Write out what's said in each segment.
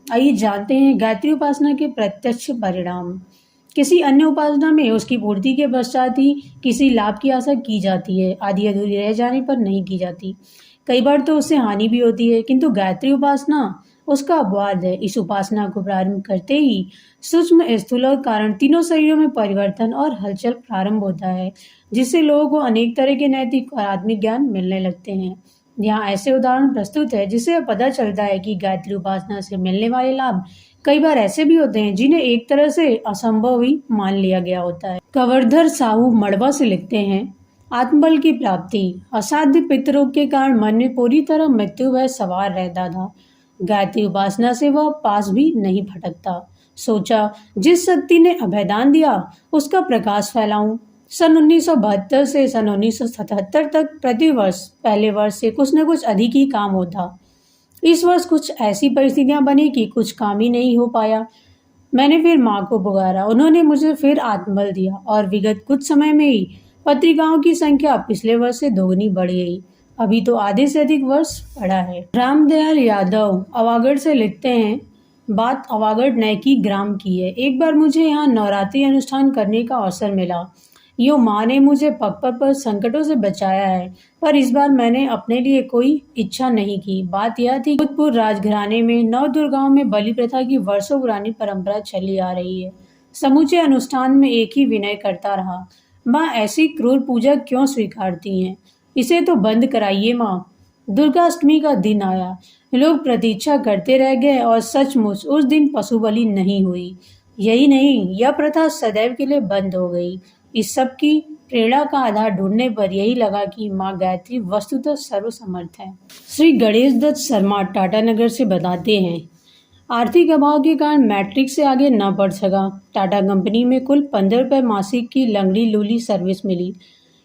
आइए जानते हैं गायत्री उपासना के प्रत्यक्ष परिणाम। किसी अन्य उपासना में उसकी पूर्ति के पश्चात ही किसी लाभ की आशा की जाती है, आधी अधूरी रह जाने पर नहीं की जाती। कई बार तो उससे हानि भी होती है, किंतु गायत्री उपासना उसका अपवाद है। इस उपासना को प्रारंभ करते ही सूक्ष्म, स्थूल और कारण तीनों शरीरों में परिवर्तन और हलचल प्रारंभ होता है, जिससे लोगों को अनेक तरह के नैतिक और आत्मिक ज्ञान मिलने लगते हैं। यहाँ ऐसे उदाहरण प्रस्तुत है जिससे पता चलता है कि गायत्री उपासना से मिलने वाले लाभ कई बार ऐसे भी होते हैं जिन्हें एक तरह से असंभव ही मान लिया गया होता है। कवर्धर साहू मड़वा से लिखते हैं, आत्मबल की प्राप्ति। असाध्य पितरोग के कारण मन में पूरी तरह मृत्यु भय सवार रहता था। गायत्री उपासना से वह पास भी नहीं भटकता। सोचा, जिस शक्ति ने अभयदान दिया उसका प्रकाश फैलाऊं। सन 1972 से सन 1977 तक प्रति वर्ष पहले वर्ष से कुछ न कुछ अधिक ही काम होता। इस वर्ष कुछ ऐसी परिस्थितियां बनी कि कुछ काम ही नहीं हो पाया। मैंने फिर माँ को पुकारा, उन्होंने मुझे फिर आत्मबल दिया और विगत कुछ समय में ही पत्रिकाओं की संख्या पिछले वर्ष से दोगुनी बढ़ गई। अभी तो आधे से अधिक वर्ष पड़ा है। रामदयाल यादव अवागढ़ से लिखते हैं, बात अवागढ़ नैकी ग्राम की है। एक बार मुझे यहाँ नवरात्रि अनुष्ठान करने का अवसर मिला। यो माँ ने मुझे पग पग पर संकटों से बचाया है, पर इस बार मैंने अपने लिए कोई इच्छा नहीं की। बात यह थी, जोधपुर राजघराने में नव दुर्गाओं में बलि प्रथा की वर्षों पुरानी परंपरा चली आ रही है। समूचे अनुष्ठान में एक ही विनय करता रहा, माँ ऐसी क्रूर पूजा क्यों स्वीकारती हैं? इसे तो बंद कराइए माँ। दुर्गाष्टमी का दिन आया, लोग प्रतीक्षा करते रह गए और सचमुच उस दिन पशु बलि नहीं हुई। यही नहीं, यह प्रथा सदैव के लिए बंद हो गई। इस सब की प्रेरणा का आधार ढूंढने पर यही लगा कि माँ गायत्री वस्तुतः सर्वसमर्थ है। श्री गणेश दत्त शर्मा टाटानगर से बताते हैं, आर्थिक अभाव के कारण मैट्रिक से आगे न पढ़ सका। टाटा कंपनी में कुल 15 रुपये मासिक की लंगड़ी लूली सर्विस मिली।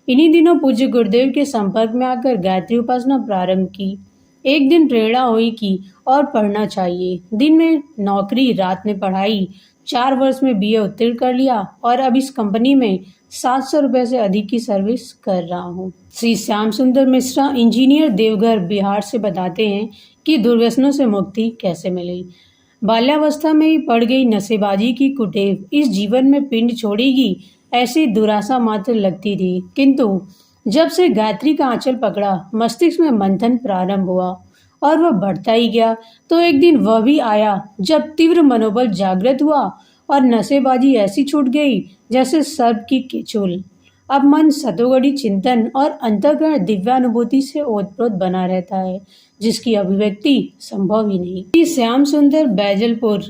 इन्हीं दिनों पूज्य गुरुदेव के संपर्क में आकर गायत्री उपासना प्रारंभ की। एक दिन प्रेरणा हुई कि और पढ़ना चाहिए। दिन में नौकरी, रात में पढ़ाई। 4 वर्ष में बीए उत्तीर्ण कर लिया और अब इस कंपनी में 700 रुपये से अधिक की सर्विस कर रहा हूँ। श्री श्याम सुंदर मिश्रा इंजीनियर देवघर बिहार से बताते हैं कि दुर्व्यसनों से मुक्ति कैसे मिली। बाल्यावस्था में ही पड़ गई नशेबाजी की कुटेव इस जीवन में पिंड छोड़ेगी ऐसी दुराशा मात्र लगती थी, किंतु जब से गायत्री का आंचल पकड़ा मस्तिष्क में मंथन प्रारंभ हुआ और वह बढ़ता ही गया। तो एक दिन वह भी आया जब तीव्र मनोबल जागृत हुआ और नशेबाजी ऐसी छूट गई जैसे सर्प की केचुल। अब मन सतोगढ़ी चिंतन और अंतःकरण दिव्यानुभूति से ओतप्रोत बना रहता है, जिसकी अभिव्यक्ति संभव ही नहीं। श्याम सुंदर बैजलपुर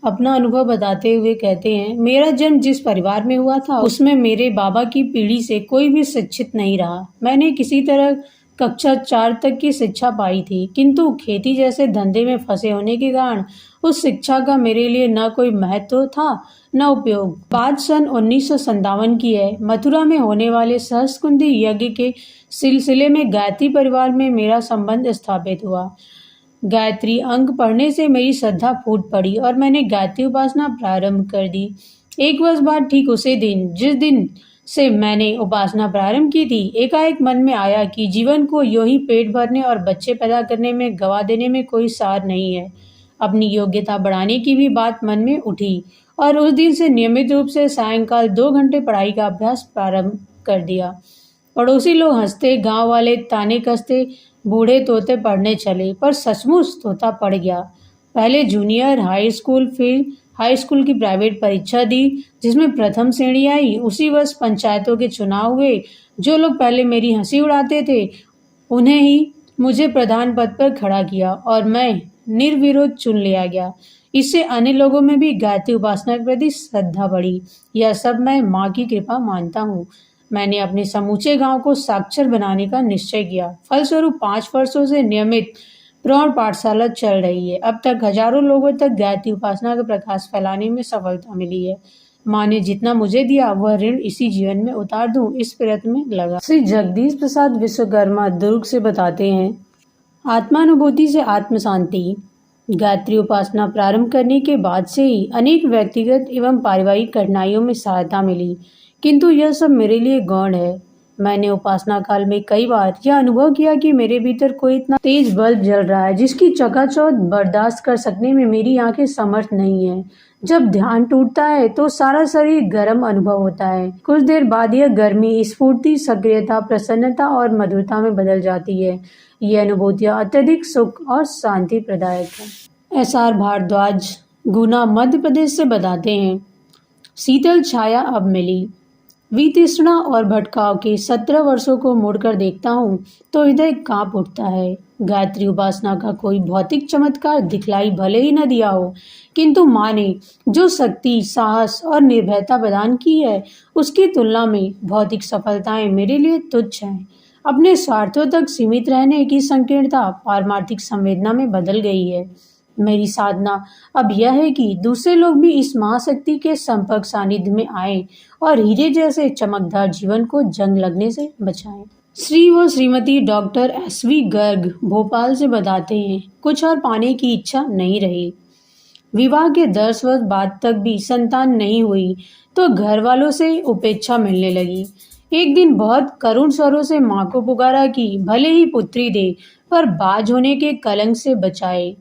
अपना अनुभव बताते हुए कहते हैं, मेरा जन्म जिस परिवार में हुआ था उसमें मेरे बाबा की पीढ़ी से कोई भी शिक्षित नहीं रहा। मैंने किसी तरह कक्षा 4 तक की शिक्षा पाई थी, किंतु खेती जैसे धंधे में फंसे होने के कारण उस शिक्षा का मेरे लिए न कोई महत्व था न उपयोग। बात सन 1957 की है। मथुरा में होने वाले सहस्त्रकुंडी यज्ञ के सिलसिले में गायत्री परिवार में मेरा संबंध स्थापित हुआ। गायत्री अंक पढ़ने से मेरी श्रद्धा फूट पड़ी और मैंने गायत्री उपासना प्रारंभ कर दी। 1 वर्ष बाद ठीक उसी दिन जिस दिन से मैंने उपासना प्रारंभ की थी, एकाएक मन में आया कि जीवन को यूं ही पेट भरने और बच्चे पैदा करने में गवा देने में कोई सार नहीं है। अपनी योग्यता बढ़ाने की भी बात मन में उठी और उस दिन से नियमित रूप से सायंकाल 2 घंटे पढ़ाई का अभ्यास प्रारंभ कर दिया। पड़ोसी लोग हंसते, गांव वाले ताने कसते, बूढ़े तोते पढ़ने चले, पर सचमुच तोता पढ़ गया। पहले जूनियर हाई स्कूल, फिर हाई स्कूल की प्राइवेट परीक्षा दी जिसमें प्रथम श्रेणी आई। उसी वर्ष पंचायतों के चुनाव हुए। जो लोग पहले मेरी हंसी उड़ाते थे उन्हें ही मुझे प्रधान पद पर खड़ा किया और मैं निर्विरोध चुन लिया गया। इससे अन्य लोगों में भी गायत्री उपासना के प्रति श्रद्धा बढ़ी। यह सब मैं माँ की कृपा मानता हूँ। मैंने अपने समूचे गांव को साक्षर बनाने का निश्चय किया। फलस्वरूप 5 वर्षों से नियमित प्रौढ़ पाठशाला चल रही है। अब तक हजारों लोगों तक गायत्री उपासना का प्रकाश फैलाने में सफलता मिली है। माँ ने जितना मुझे दिया वह ऋण इसी जीवन में उतार दूं, इस प्रयत्न में लगा। श्री जगदीश प्रसाद विश्वकर्मा दुर्ग से बताते हैं, आत्मानुभूति से आत्म शांति। गायत्री उपासना प्रारंभ करने के बाद से ही अनेक व्यक्तिगत एवं पारिवारिक कठिनाइयों में सहायता मिली, किंतु यह सब मेरे लिए गौण है। मैंने उपासना काल में कई बार यह अनुभव किया कि मेरे भीतर कोई इतना तेज बल्ब जल रहा है जिसकी चकाचौंध बर्दाश्त कर सकने में मेरी आंखें समर्थ नहीं है। जब ध्यान टूटता है तो सारा शरीर गर्म अनुभव होता है। कुछ देर बाद यह गर्मी स्फूर्ति, सक्रियता, प्रसन्नता और मधुरता में बदल जाती है। ये अनुभूतियां अत्यधिक सुख और शांति प्रदायक है। एस.आर. भारद्वाज, गुना, मध्य प्रदेश से बताते हैं, शीतल छाया अब मिली। वितृष्णा और भटकाव के 17 वर्षों को मुड़कर देखता हूँ तो हृदय कांप उठता है। गायत्री उपासना का कोई भौतिक चमत्कार दिखलाई भले ही न दिया हो, किंतु माँ ने जो शक्ति, साहस और निर्भयता प्रदान की है, उसकी तुलना में भौतिक सफलताएं मेरे लिए तुच्छ हैं। अपने स्वार्थों तक सीमित रहने की संकीर्णता पारमार्थिक संवेदना में बदल गई है। मेरी साधना अब यह है कि दूसरे लोग भी इस महाशक्ति के संपर्क सानिध्य में आए और हीरे जैसे चमकदार जीवन को जंग लगने से बचाएं। श्री व श्रीमती डॉक्टर एस.वी. गर्ग भोपाल से बताते हैं, कुछ और पाने की इच्छा नहीं रही। विवाह के 10 वर्ष बाद तक भी संतान नहीं हुई तो घर वालों से उपेक्षा मिलने लगी। एक दिन बहुत करुण स्वरों से माँ को पुकारा कि भले ही पुत्री दे पर बाज होने के कलंक से बचाए।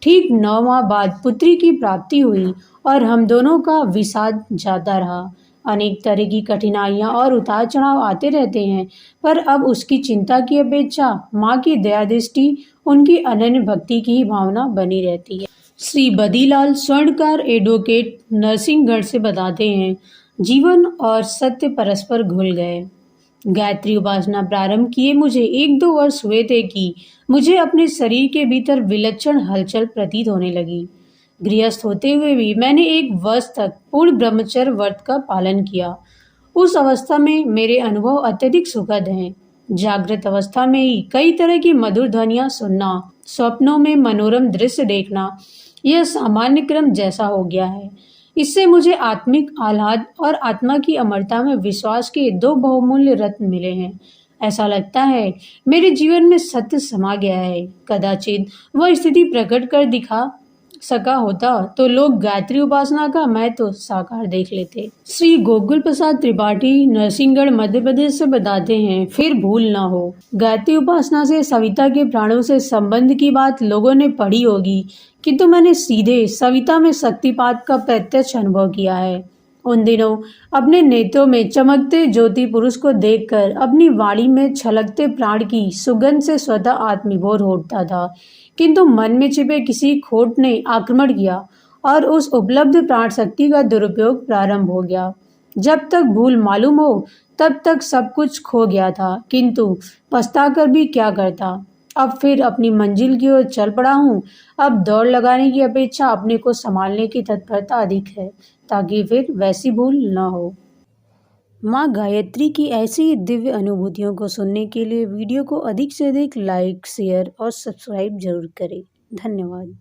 ठीक 9 माह बाद पुत्री की प्राप्ति हुई और हम दोनों का विषाद जाता रहा। अनेक तरह की कठिनाइयां और उतार चढ़ाव आते रहते हैं, पर अब उसकी चिंता की अपेक्षा माँ की दया दृष्टि, उनकी अनन्य भक्ति की ही भावना बनी रहती है। श्री बदीलाल, स्वर्णकार, एडवोकेट, नरसिंहगढ़ से बताते हैं, जीवन और सत्य परस्पर घुल गए। गायत्री उपासना प्रारंभ किए मुझे 1-2 वर्ष हुए थे कि मुझे अपने शरीर के भीतर विलक्षण हलचल प्रतीत होने लगी। गृहस्थ होते हुए भी मैंने 1 वर्ष तक पूर्ण ब्रह्मचर्य व्रत का पालन किया। उस अवस्था में मेरे अनुभव अत्यधिक सुखद हैं। जागृत अवस्था में ही कई तरह की मधुर ध्वनियां सुनना, स्वप्नों में मनोरम दृश्य देखना, यह सामान्य क्रम जैसा हो गया है। इससे मुझे आत्मिक आह्लाद और आत्मा की अमरता में विश्वास के 2 बहुमूल्य रत्न मिले हैं। ऐसा लगता है मेरे जीवन में सत्य समा गया है। कदाचित वह स्थिति प्रकट कर दिखा सका होता तो लोग गायत्री उपासना का महत्व साकार देख लेते। श्री गोकुल प्रसाद त्रिपाठी, नरसिंहगढ़, मध्य प्रदेश से बताते हैं, फिर भूल ना हो। गायत्री उपासना से सविता के प्राणों से संबंध की बात लोगों ने पढ़ी होगी, किंतु मैंने सीधे सविता में शक्तिपात का प्रत्यक्ष अनुभव किया है। उन दिनों अपने नेत्रों में चमकते ज्योति पुरुष को देखकर अपनी वाणी में छलकते प्राण की सुगंध से स्वतः आत्मविभोर हो उठता था, किंतु मन में छिपे किसी खोट ने आक्रमण किया और उस उपलब्ध प्राण शक्ति का दुरुपयोग प्रारंभ हो गया। जब तक भूल मालूम हो तब तक सब कुछ खो गया था, किंतु पछताकर भी क्या करता। अब फिर अपनी मंजिल की ओर चल पड़ा हूँ। अब दौड़ लगाने की अपेक्षा अपने को संभालने की तत्परता अधिक है, ताकि फिर वैसी भूल न हो। माँ गायत्री की ऐसी दिव्य अनुभूतियों को सुनने के लिए वीडियो को अधिक से अधिक लाइक, शेयर और सब्सक्राइब जरूर करें। धन्यवाद।